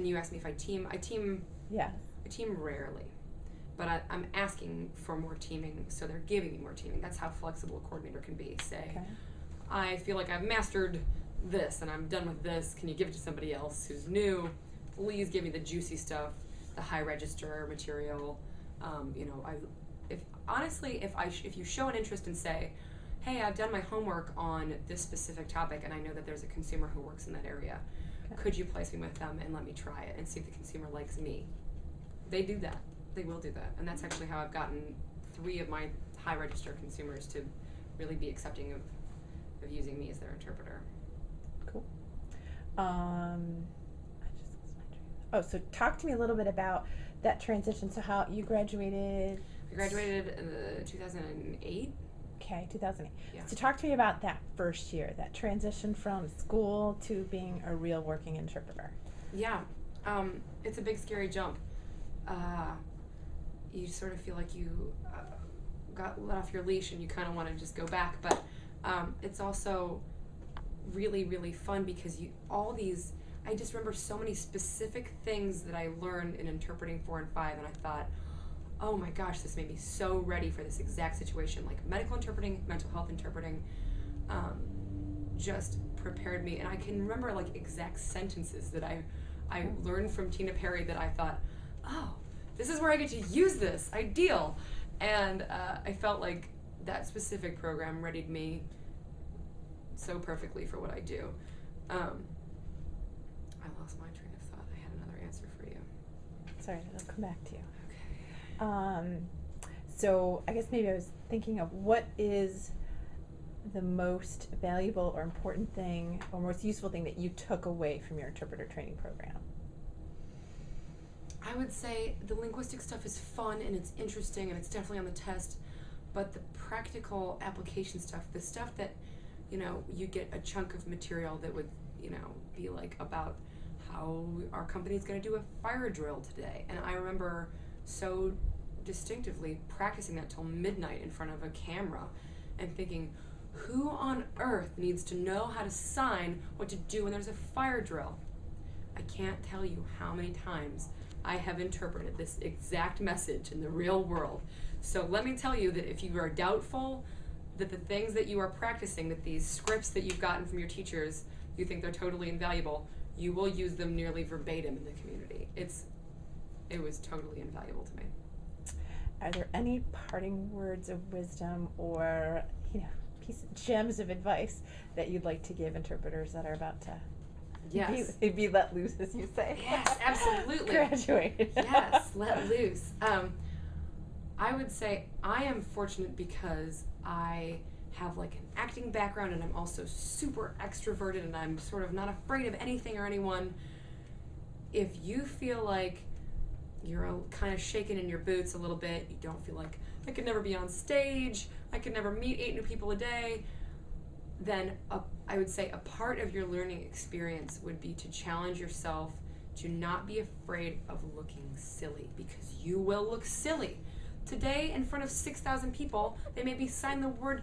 and you asked me if I team Yeah. I team rarely, but I'm asking for more teaming, so they're giving me more teaming. That's how flexible a coordinator can be. Say, Okay. I feel like I've mastered this and I'm done with this. Can you give it to somebody else who's new? Please give me the juicy stuff, the high register material. If you show an interest and say, hey, I've done my homework on this specific topic and I know that there's a consumer who works in that area. Okay. Could you place me with them and let me try it and see if the consumer likes me? They do that. They will do that. And that's actually how I've gotten 3 of my high register consumers to really be accepting of using me as their interpreter. Cool. I just lost my train. Oh, so talk to me a little bit about that transition. So how you graduated? I graduated in 2008. Okay, 2008. Yeah. So talk to me about that first year, that transition from school to being a real working interpreter. Yeah. It's a big scary jump. You sort of feel like you got let off your leash and you kind of want to just go back, but it's also really, really fun because I just remember so many specific things that I learned in interpreting 4 and 5, and I thought, oh my gosh, this made me so ready for this exact situation. Like medical interpreting, mental health interpreting, just prepared me. And I can remember like exact sentences that I learned from Tina Perry that I thought, oh, this is where I get to use this, ideal. And I felt like that specific program readied me so perfectly for what I do. I lost my train of thought. I had another answer for you. Sorry, it'll come back to you. Okay. So I guess maybe I was thinking of what is the most valuable or important thing or most useful thing that you took away from your interpreter training program? I would say the linguistic stuff is fun and it's interesting and it's definitely on the test, but the practical application stuff, the stuff that, you get a chunk of material that would, be like about how our company's going to do a fire drill today. And I remember so distinctively practicing that till midnight in front of a camera and thinking, who on earth needs to know how to sign what to do when there's a fire drill? I can't tell you how many times I have interpreted this exact message in the real world. So let me tell you that if you are doubtful that the things that you are practicing, that these scripts that you've gotten from your teachers, you think they're totally invaluable, you will use them nearly verbatim in the community. It was totally invaluable to me. Are there any parting words of wisdom or, gems of advice that you'd like to give interpreters that are about to Yes. be let loose, as you say? Yes, absolutely. Graduate. Yes, let loose. I would say I am fortunate because I have like an acting background and I'm also super extroverted and I'm sort of not afraid of anything or anyone. If you feel like you're kind of shaking in your boots a little bit, you don't feel like I could never be on stage, I could never meet 8 new people a day, then I would say a part of your learning experience would be to challenge yourself to not be afraid of looking silly, because you will look silly. Today, in front of 6,000 people, they maybe sign the word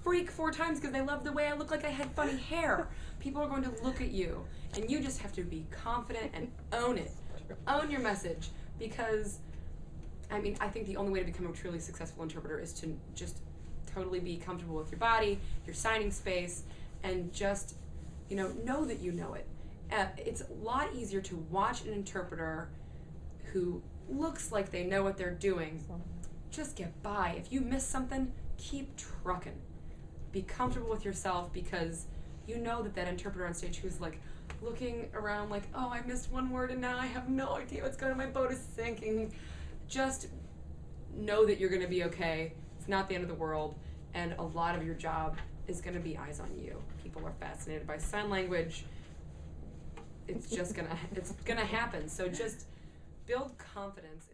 freak 4 times because they love the way I look like I had funny hair. People are going to look at you, and you just have to be confident and own it. Own your message, because, I think the only way to become a truly successful interpreter is to just totally be comfortable with your body, your signing space, and just, know that you know it. It's a lot easier to watch an interpreter who looks like they know what they're doing just get by. If you miss something, keep trucking. Be comfortable with yourself, because you know that interpreter on stage who's like looking around like, oh, I missed one word and now I have no idea what's going on, my boat is sinking. Just know that you're going to be okay. It's not the end of the world, and a lot of your job is going to be eyes on you. People are fascinated by sign language. It's just gonna happen. So just build confidence